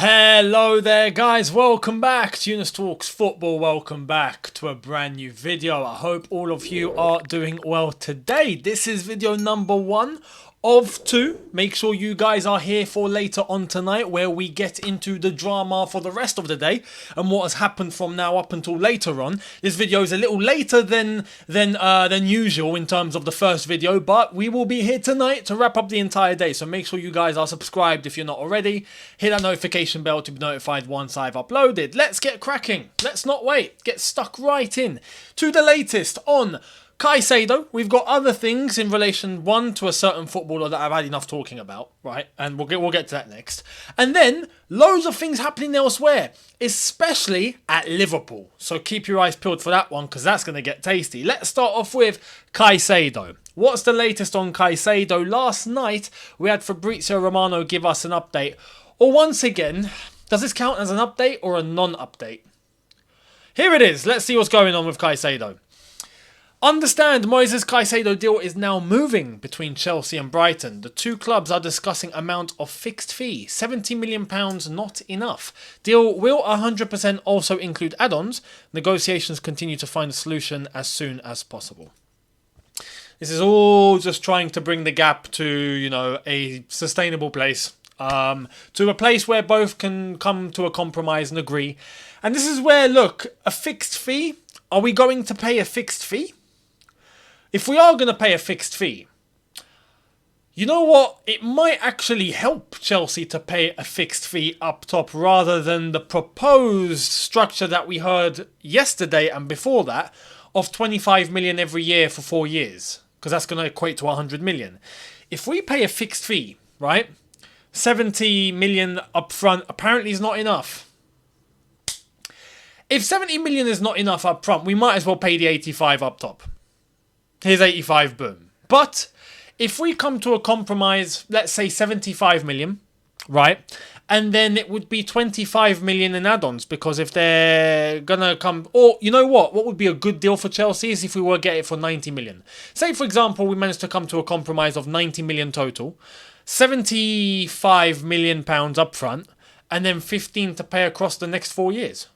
Hello there guys, welcome back to Younes Talks Football, welcome back to a brand new video. I hope all of you are doing well today. This is video number 1 of 2. Make sure you guys are here for later on tonight where we get into the drama for the rest of the day and what has happened from now up until later on. This video is a little later than usual in terms of the first video, but we will be here tonight to wrap up the entire day. So make sure you guys are subscribed if you're not already. Hit that notification bell to be notified once I've uploaded. Let's get cracking. Let's not wait. Get stuck right in to the latest on Caicedo. We've got other things in relation, one, to a certain footballer that I've had enough talking about, right? And we'll get to that next. And then loads of things happening elsewhere, especially at Liverpool. So keep your eyes peeled for that one because that's going to get tasty. Let's start off with Caicedo. What's the latest on Caicedo? Last night, we had Fabrizio Romano give us an update. Or once again, does this count as an update or a non-update? Here it is. Let's see what's going on with Caicedo. Understand, Moises Caicedo deal is now moving between Chelsea and Brighton. The two clubs are discussing amount of fixed fee. £70 million not enough. Deal will 100% also include add-ons. Negotiations continue to find a solution as soon as possible. This is all just trying to bring the gap to, you know, a sustainable place. To a place where both can come to a compromise and agree. And this is where, look, a fixed fee. Are we going to pay a fixed fee? If we are going to pay a fixed fee, you know what? It might actually help Chelsea to pay a fixed fee up top rather than the proposed structure that we heard yesterday and before that of 25 million every year for 4 years. Because that's going to equate to 100 million. If we pay a fixed fee, right? 70 million up front apparently is not enough. If 70 million is not enough up front, we might as well pay the 85 up top. Here's 85, boom. But if we come to a compromise, let's say 75 million, right? And then it would be 25 million in add-ons because if they're going to come... Or, you know what? What would be a good deal for Chelsea is if we were to get it for 90 million. Say, for example, we managed to come to a compromise of 90 million total, 75 million pounds up front, and then 15 to pay across the next 4 years.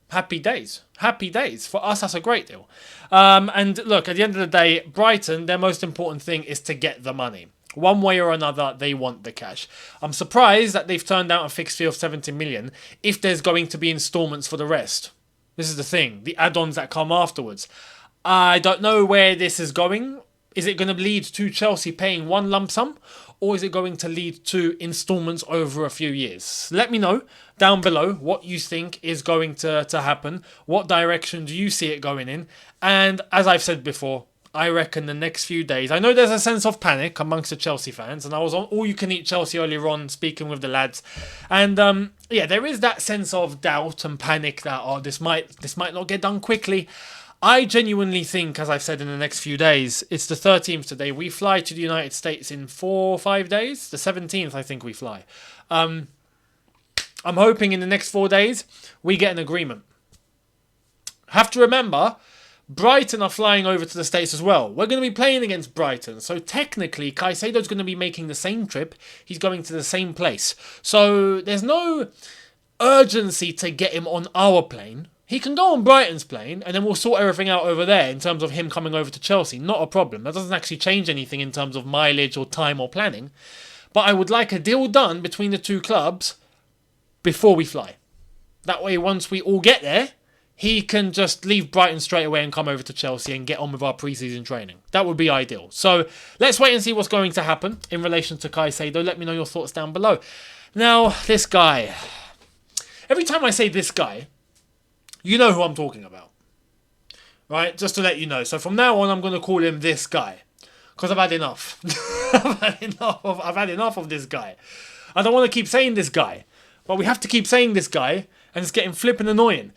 Happy days. Happy days. For us, that's a great deal. And look, at the end of the day, Brighton, their most important thing is to get the money. One way or another, they want the cash. I'm surprised that they've turned out a fixed fee of 70 million if there's going to be installments for the rest. This is the thing. The add-ons that come afterwards. I don't know where this is going. Is it going to lead to Chelsea paying one lump sum? Or is it going to lead to installments over a few years? Let me know down below what you think is going to happen. What direction do you see it going in? And as I've said before, I reckon the next few days... I know there's a sense of panic amongst the Chelsea fans. And I was on All You Can Eat Chelsea earlier on speaking with the lads. And yeah, there is that sense of doubt and panic that, oh, this might not get done quickly. I genuinely think, as I've said, in the next few days, it's the 13th today. We fly to the United States in 4 or 5 days. The 17th, I think we fly. I'm hoping in the next 4 days, we get an agreement. Have to remember, Brighton are flying over to the States as well. We're going to be playing against Brighton. So technically, Caicedo's going to be making the same trip. He's going to the same place. So there's no urgency to get him on our plane. He can go on Brighton's plane and then we'll sort everything out over there in terms of him coming over to Chelsea. Not a problem. That doesn't actually change anything in terms of mileage or time or planning. But I would like a deal done between the two clubs before we fly. That way, once we all get there, he can just leave Brighton straight away and come over to Chelsea and get on with our pre-season training. That would be ideal. So let's wait and see what's going to happen in relation to Caicedo. Let me know your thoughts down below. Now, this guy. Every time I say this guy, you know who I'm talking about, right? Just to let you know. So from now on, I'm going to call him this guy because I've had enough. I've had enough of this guy. I don't want to keep saying this guy, but we have to keep saying this guy, and it's getting flipping annoying.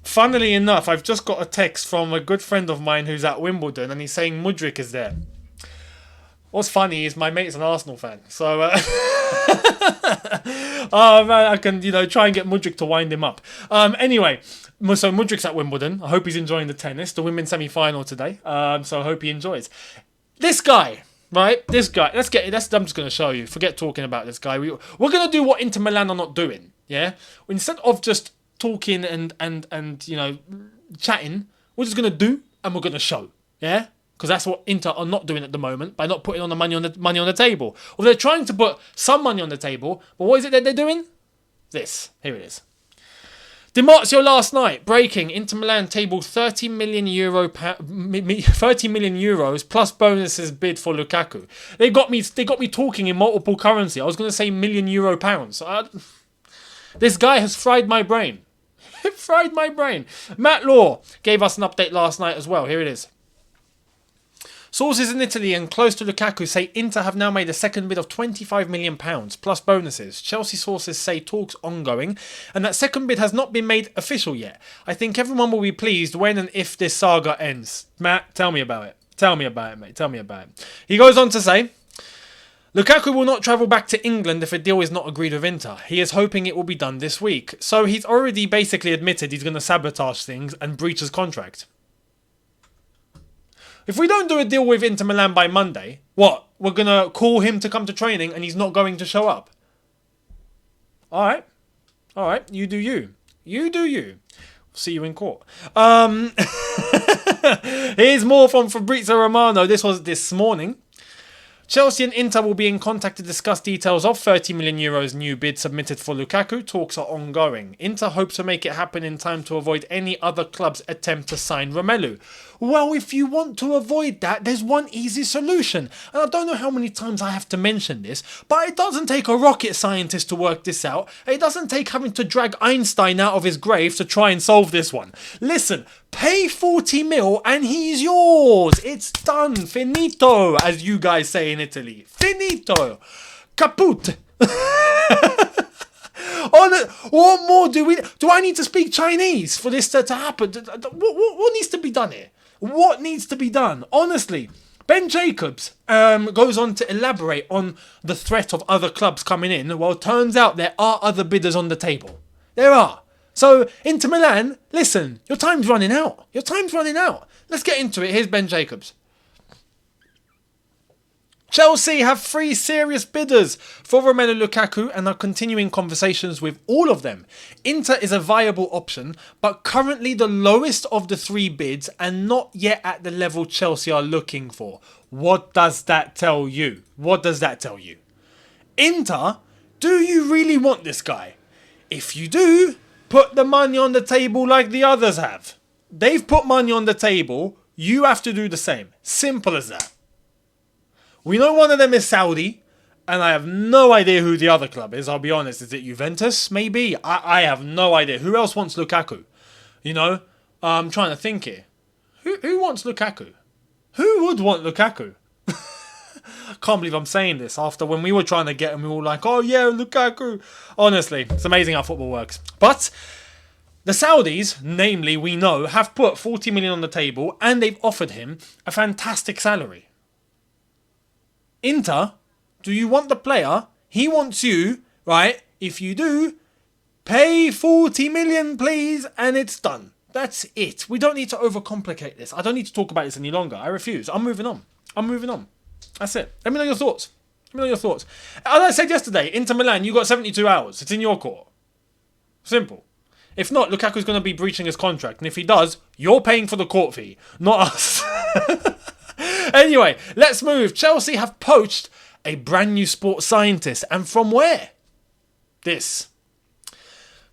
Funnily enough, I've just got a text from a good friend of mine who's at Wimbledon, and he's saying Mudryk is there. What's funny is my mate's an Arsenal fan, so oh man, I can try and get Mudryk to wind him up. Anyway, so Mudryk's at Wimbledon. I hope he's enjoying the tennis, the women's semi-final today. So I hope he enjoys. This guy, right? This guy. Let's get it. I'm just going to show you. Forget talking about this guy. We're going to do what Inter Milan are not doing. Yeah. Instead of just talking and chatting, we're just going to do and we're going to show. Yeah. Because that's what Inter are not doing at the moment by not putting on the money on the table. Or they're trying to put some money on the table, but what is it that they're doing? This. Here it is. Di Marzio last night, breaking. Inter Milan tabled 30 million euros plus bonuses bid for Lukaku. They got me talking in multiple currency. I was going to say million euro pounds. This guy has fried my brain. Fried my brain. Matt Law gave us an update last night as well. Here it is. Sources in Italy and close to Lukaku say Inter have now made a second bid of £25 million plus bonuses. Chelsea sources say talks ongoing and that second bid has not been made official yet. I think everyone will be pleased when and if this saga ends. Matt, tell me about it. Tell me about it, mate. Tell me about it. He goes on to say, Lukaku will not travel back to England if a deal is not agreed with Inter. He is hoping it will be done this week. So he's already basically admitted he's going to sabotage things and breach his contract. If we don't do a deal with Inter Milan by Monday, what? We're going to call him to come to training and he's not going to show up? Alright. Alright, you do you. You do you. See you in court. Here's more from Fabrizio Romano. This was this morning. Chelsea and Inter will be in contact to discuss details of €30 million new bid submitted for Lukaku. Talks are ongoing. Inter hopes to make it happen in time to avoid any other club's attempt to sign Romelu. Well, if you want to avoid that, there's one easy solution. And I don't know how many times I have to mention this, but it doesn't take a rocket scientist to work this out. It doesn't take having to drag Einstein out of his grave to try and solve this one. Listen, pay 40 mil and he's yours. It's done. Finito, as you guys say in Italy. Finito. Caput. What more do I need to speak Chinese for this to happen? What needs to be done here? What needs to be done? Honestly, Ben Jacobs goes on to elaborate on the threat of other clubs coming in. Well, it turns out there are other bidders on the table. There are. So, Inter Milan, listen, your time's running out. Your time's running out. Let's get into it. Here's Ben Jacobs. Chelsea have 3 serious bidders for Romelu Lukaku and are continuing conversations with all of them. Inter is a viable option, but currently the lowest of the 3 bids and not yet at the level Chelsea are looking for. What does that tell you? What does that tell you? Inter, do you really want this guy? If you do, put the money on the table like the others have. They've put money on the table, you have to do the same. Simple as that. We know one of them is Saudi, and I have no idea who the other club is, I'll be honest. Is it Juventus? Maybe. I have no idea. Who else wants Lukaku? You know, I'm trying to think here. Who wants Lukaku? Who would want Lukaku? Can't believe I'm saying this after when we were trying to get him, we were all like, oh yeah, Lukaku. Honestly, it's amazing how football works. But the Saudis, namely, we know, have put 40 million on the table and they've offered him a fantastic salary. Inter, do you want the player? He wants you, right? If you do, pay 40 million, please, and it's done. That's it. We don't need to overcomplicate this. I don't need to talk about this any longer. I refuse. I'm moving on. That's it. Let me know your thoughts. As I said yesterday, Inter Milan, you got 72 hours. It's in your court. Simple. If not, Lukaku's going to be breaching his contract. And if he does, you're paying for the court fee, not us. Anyway, let's move. Chelsea have poached a brand new sports scientist. And from where? This.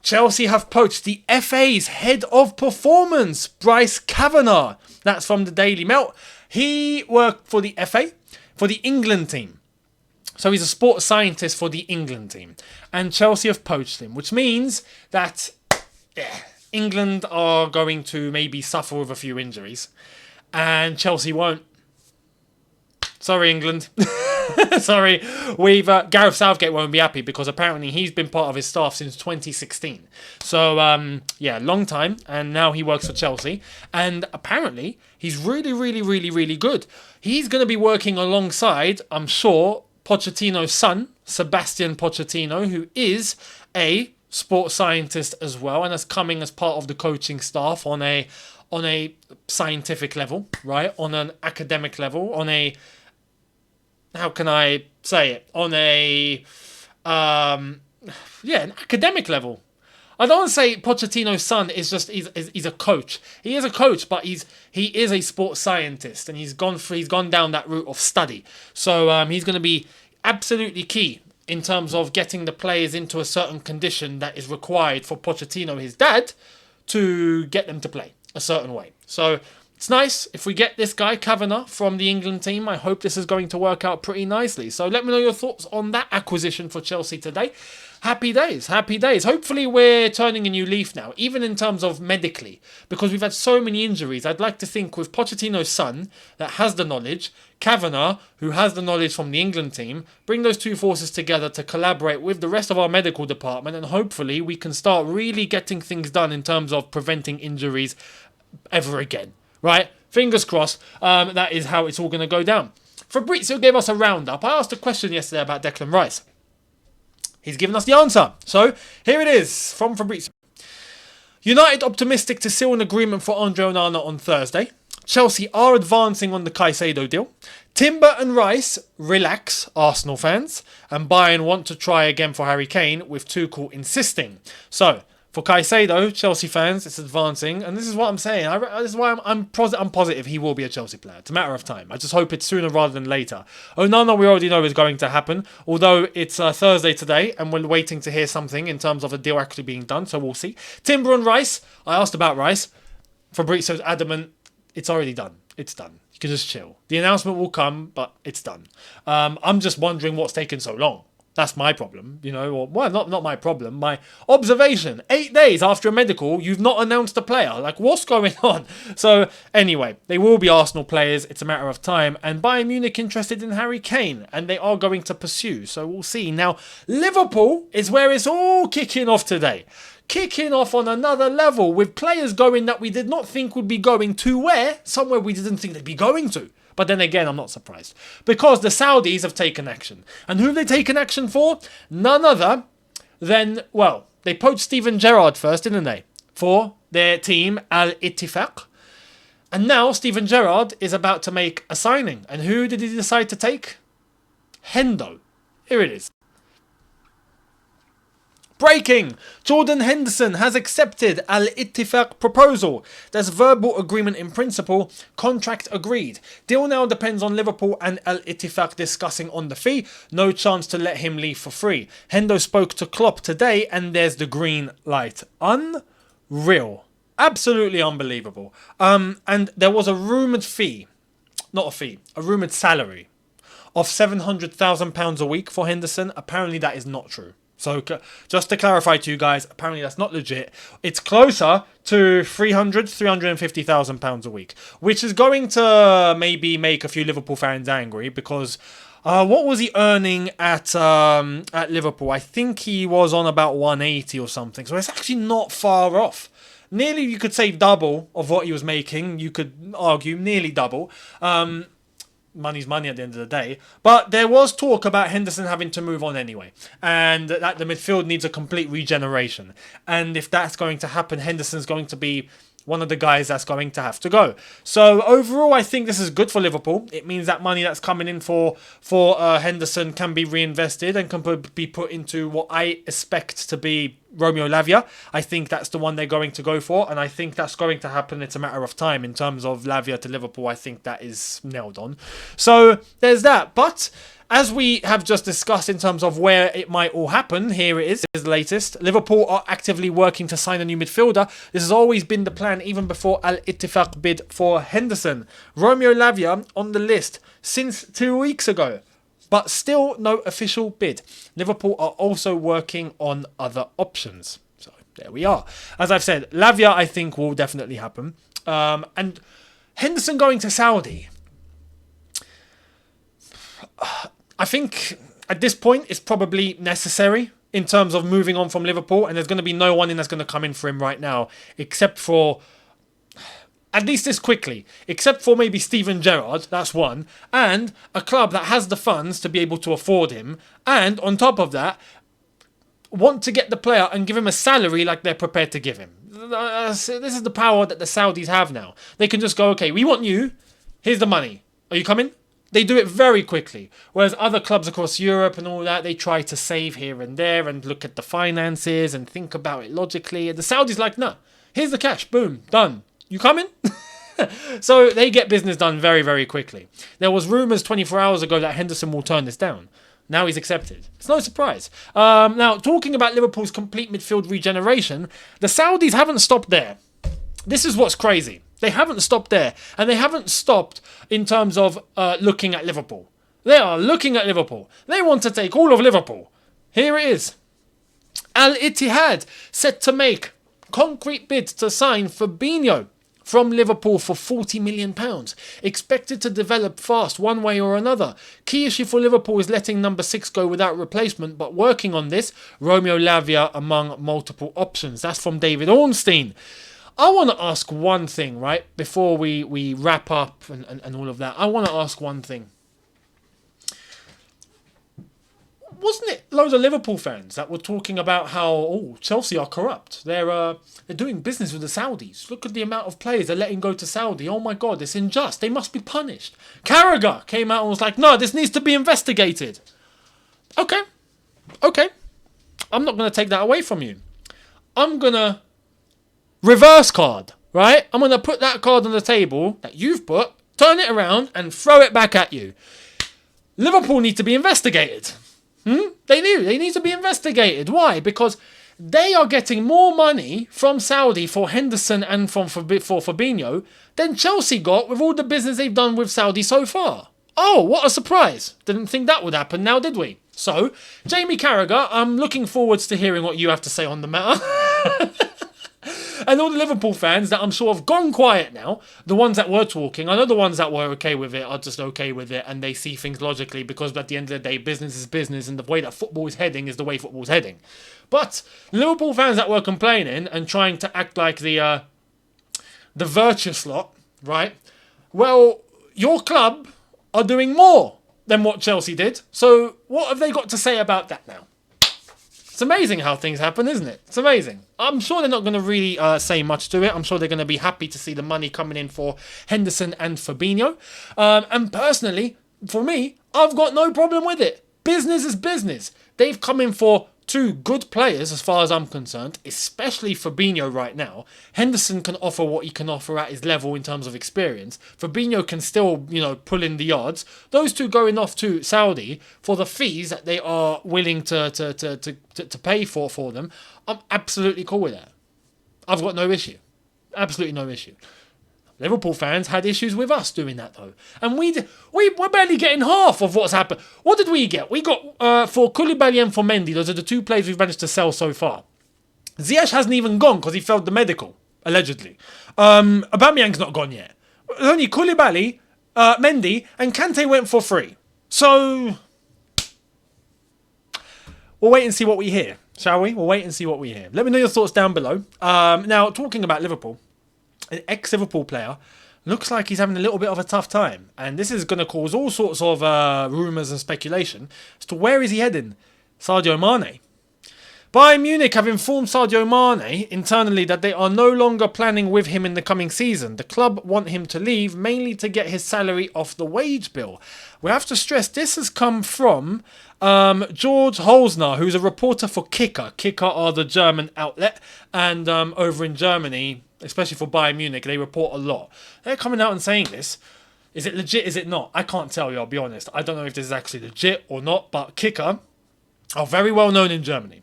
Chelsea have poached the FA's head of performance, Bryce Kavanagh. That's from the Daily Mail. He worked for the FA, for the England team. So he's a sports scientist for the England team. And Chelsea have poached him, which means that England are going to maybe suffer with a few injuries. And Chelsea won't. Sorry, England. Sorry. Gareth Southgate won't be happy because apparently he's been part of his staff since 2016. So, long time. And now he works for Chelsea. And apparently he's really, really, really, really good. He's going to be working alongside, I'm sure, Pochettino's son, Sebastian Pochettino, who is a sports scientist as well and is coming as part of the coaching staff on a scientific level, right? On an academic level, on a how can I say it, on a an academic level. I don't want to say Pochettino's son is just he's a coach. He is a coach, but he is a sports scientist, and he's gone down that route of study. So he's going to be absolutely key in terms of getting the players into a certain condition that is required for Pochettino, his dad, to get them to play a certain way. So it's nice if we get this guy Kavanagh from the England team. I hope this is going to work out pretty nicely. So let me know your thoughts on that acquisition for Chelsea today. Happy days, happy days. Hopefully we're turning a new leaf now, even in terms of medically, because we've had so many injuries. I'd like to think with Pochettino's son, that has the knowledge, Kavanagh, who has the knowledge from the England team, bring those two forces together to collaborate with the rest of our medical department, and hopefully we can start really getting things done in terms of preventing injuries ever again, right? Fingers crossed, that is how it's all going to go down. Fabrizio gave us a roundup. I asked a question yesterday about Declan Rice. He's given us the answer. So, here it is from Fabrizio. United optimistic to seal an agreement for Andre Onana on Thursday. Chelsea are advancing on the Caicedo deal. Timber and Rice, relax, Arsenal fans. And Bayern want to try again for Harry Kane, with Tuchel insisting. So, for Caicedo, Chelsea fans, it's advancing. And this is what I'm saying. This is why I'm positive he will be a Chelsea player. It's a matter of time. I just hope it's sooner rather than later. Onana, we already know is going to happen. Although it's Thursday today, and we're waiting to hear something in terms of a deal actually being done. So we'll see. Timber and Rice. I asked about Rice. Fabrizio's adamant. It's already done. It's done. You can just chill. The announcement will come, but it's done. I'm just wondering what's taken so long. That's my problem, not my problem, my observation. 8 days after a medical, you've not announced a player. Like, what's going on? So, anyway, they will be Arsenal players. It's a matter of time. And Bayern Munich interested in Harry Kane, and they are going to pursue. So, we'll see. Now, Liverpool is where it's all kicking off today. Kicking off on another level with players going that we did not think would be going to where? Somewhere we didn't think they'd be going to. But then again, I'm not surprised. Because the Saudis have taken action. And who have they taken action for? None other than, they poached Steven Gerrard first, didn't they? For their team, Al Ittifaq. And now Steven Gerrard is about to make a signing. And who did he decide to take? Hendo. Here it is. Breaking! Jordan Henderson has accepted Al Ittifaq proposal. There's verbal agreement in principle, contract agreed. Deal now depends on Liverpool and Al Ittifaq discussing on the fee. No chance to let him leave for free. Hendo spoke to Klopp today and there's the green light. Unreal. Absolutely unbelievable. And there was a rumoured a rumoured salary of £700,000 a week for Henderson. Apparently that is not true. So just to clarify to you guys, apparently that's not legit. It's closer to £350,000 a week, which is going to maybe make a few Liverpool fans angry because what was he earning at Liverpool? I think he was on about 180 or something. So it's actually not far off. Nearly, you could say double of what he was making. You could argue nearly double. Money's money at the end of the day. But there was talk about Henderson having to move on anyway. And that the midfield needs a complete regeneration. And if that's going to happen, Henderson's going to be one of the guys that's going to have to go. So overall, I think this is good for Liverpool. It means that money that's coming in for Henderson can be reinvested and can be put into what I expect to be Romeo Lavia. I think that's the one they're going to go for, and I think that's going to happen. It's a matter of time in terms of Lavia to Liverpool. I think that is nailed on. So there's that. But as we have just discussed in terms of where it might all happen, here it is. Here's the latest. Liverpool are actively working to sign a new midfielder. This has always been the plan even before Al Ittifaq bid for Henderson. Romeo Lavia on the list since 2 weeks ago. But still no official bid. Liverpool are also working on other options. So there we are. As I've said, Lavia I think will definitely happen. And Henderson going to Saudi. I think at this point it's probably necessary in terms of moving on from Liverpool. And there's going to be no one that's going to come in for him right now. Except for... at least this quickly, except for maybe Steven Gerrard, that's one, and a club that has the funds to be able to afford him, and on top of that, want to get the player and give him a salary like they're prepared to give him. This is the power that the Saudis have now. They can just go, okay, we want you, here's the money. Are you coming? They do it very quickly. Whereas other clubs across Europe and all that, they try to save here and there and look at the finances and think about it logically. And the Saudis like, no, here's the cash, boom, done. You coming? So they get business done very, very quickly. There was rumours 24 hours ago that Henderson will turn this down. Now he's accepted. It's no surprise. Now, talking about Liverpool's complete midfield regeneration, the Saudis haven't stopped there. This is what's crazy. They haven't stopped there. And they haven't stopped in terms of looking at Liverpool. They are looking at Liverpool. They want to take all of Liverpool. Here it is. Al Ittihad set to make concrete bids to sign Fabinho from Liverpool for £40 million. Expected to develop fast one way or another. Key issue for Liverpool is letting number 6 go without replacement, but working on this, Romeo Lavia among multiple options. That's from David Ornstein. I want to ask one thing, right? Before we wrap up and all of that. I want to ask one thing. Wasn't it loads of Liverpool fans that were talking about how, Chelsea are corrupt. They're doing business with the Saudis. Look at the amount of players they're letting go to Saudi. Oh my God, it's unjust. They must be punished. Carragher came out and was like, no, this needs to be investigated. Okay. I'm not going to take that away from you. I'm going to reverse card, right? I'm going to put that card on the table that you've put, turn it around and throw it back at you. Liverpool need to be investigated. They need to be investigated. Why? Because they are getting more money from Saudi for Henderson and for Fabinho than Chelsea got with all the business they've done with Saudi so far. Oh, what a surprise. Didn't think that would happen now, did we? So, Jamie Carragher, I'm looking forward to hearing what you have to say on the matter. And all the Liverpool fans that I'm sort of gone quiet now, the ones that were talking, I know the ones that were okay with it are just okay with it and they see things logically because at the end of the day, business is business and the way that football is heading is the way football is heading. But Liverpool fans that were complaining and trying to act like the virtuous lot, right? Well, your club are doing more than what Chelsea did. So what have they got to say about that now? It's amazing how things happen, isn't it? It's amazing. I'm sure they're not going to really say much to it. I'm sure they're going to be happy to see the money coming in for Henderson and Fabinho. And personally, for me, I've got no problem with it. Business is business. They've come in for two good players as far as I'm concerned, especially Fabinho right now. Henderson can offer what he can offer at his level in terms of experience. Fabinho can still, pull in the yards. Those two going off to Saudi for the fees that they are willing to pay for them, I'm absolutely cool with that. I've got no issue. Absolutely no issue. Liverpool fans had issues with us doing that though. And we're barely getting half of what's happened. What did we get? We got, for Koulibaly and for Mendy, those are the two players we've managed to sell so far. Ziyech hasn't even gone because he failed the medical, allegedly. Aubameyang's not gone yet. Only Koulibaly, Mendy, and Kante went for free. So, we'll wait and see what we hear, shall we? We'll wait and see what we hear. Let me know your thoughts down below. Now, talking about Liverpool, an ex-Liverpool player looks like he's having a little bit of a tough time. And this is going to cause all sorts of rumours and speculation as to where is he heading. Sadio Mane. Bayern Munich have informed Sadio Mane internally that they are no longer planning with him in the coming season. The club want him to leave, mainly to get his salary off the wage bill. We have to stress this has come from George Holzner, who's a reporter for Kicker. Kicker are the German outlet. And over in Germany, especially for Bayern Munich, they report a lot. They're coming out and saying this. Is it legit? Is it not? I can't tell you, I'll be honest. I don't know if this is actually legit or not, but Kicker are very well known in Germany.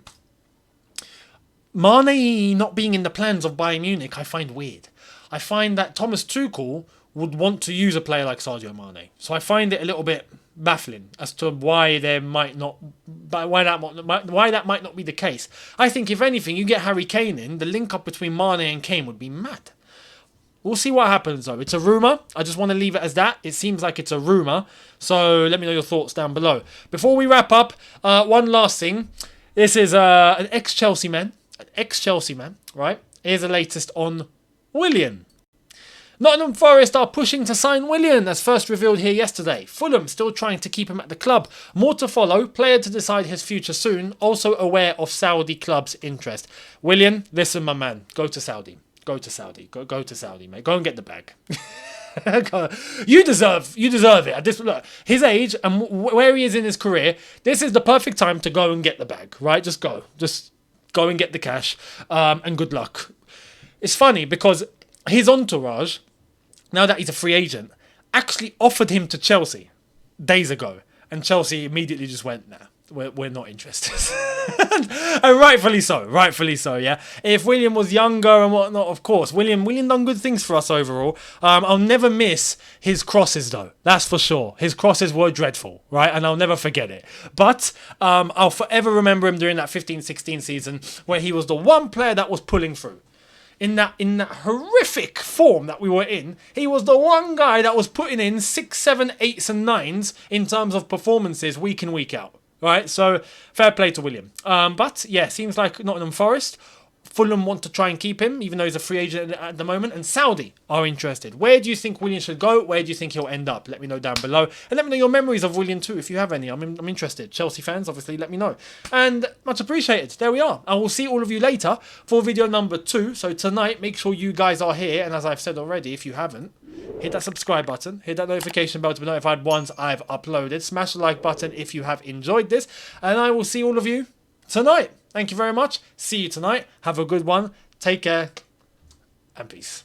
Mane not being in the plans of Bayern Munich, I find weird. I find that Thomas Tuchel would want to use a player like Sadio Mane. So I find it a little bit baffling as to why that might not be the case. I think if anything, you get Harry Kane in, the link up between Mane and Kane would be mad. We'll see what happens though. It's a rumour. I just want to leave it as that. It seems like it's a rumour. So let me know your thoughts down below. Before we wrap up, one last thing. This is an ex-Chelsea man. Right? Here's the latest on Willian. Nottingham Forest are pushing to sign Willian, as first revealed here yesterday. Fulham still trying to keep him at the club. More to follow. Player to decide his future soon. Also aware of Saudi club's interest. Willian, listen, my man. Go to Saudi. Go to Saudi, mate. Go and get the bag. You deserve it. At this, look, his age and where he is in his career, this is the perfect time to go and get the bag, right? Just go and get the cash, and good luck. It's funny because his entourage, now that he's a free agent, actually offered him to Chelsea days ago, and Chelsea immediately just went, nah, we're not interested. And rightfully so, yeah. If William was younger and whatnot, of course, William done good things for us overall. I'll never miss his crosses though, that's for sure. His crosses were dreadful, right, and I'll never forget it. But I'll forever remember him during that 15-16 season where he was the one player that was pulling through. In that horrific form that we were in, he was the one guy that was putting in 6, 7, 8s and 9s in terms of performances week in, week out. Right, so fair play to William. But yeah, seems like Nottingham Forest, Fulham want to try and keep him, even though he's a free agent at the moment, and Saudi are interested. Where do you think William should go? Where do you think he'll end up? Let me know down below. And let me know your memories of William too, if you have any. I'm interested. Chelsea fans, obviously, let me know. And much appreciated. There we are. I will see all of you later for video number 2. So tonight, make sure you guys are here. And as I've said already, if you haven't, hit that subscribe button, hit that notification bell to be notified once I've uploaded. Smash the like button if you have enjoyed this. And I will see all of you tonight. Thank you very much. See you tonight. Have a good one. Take care. And peace.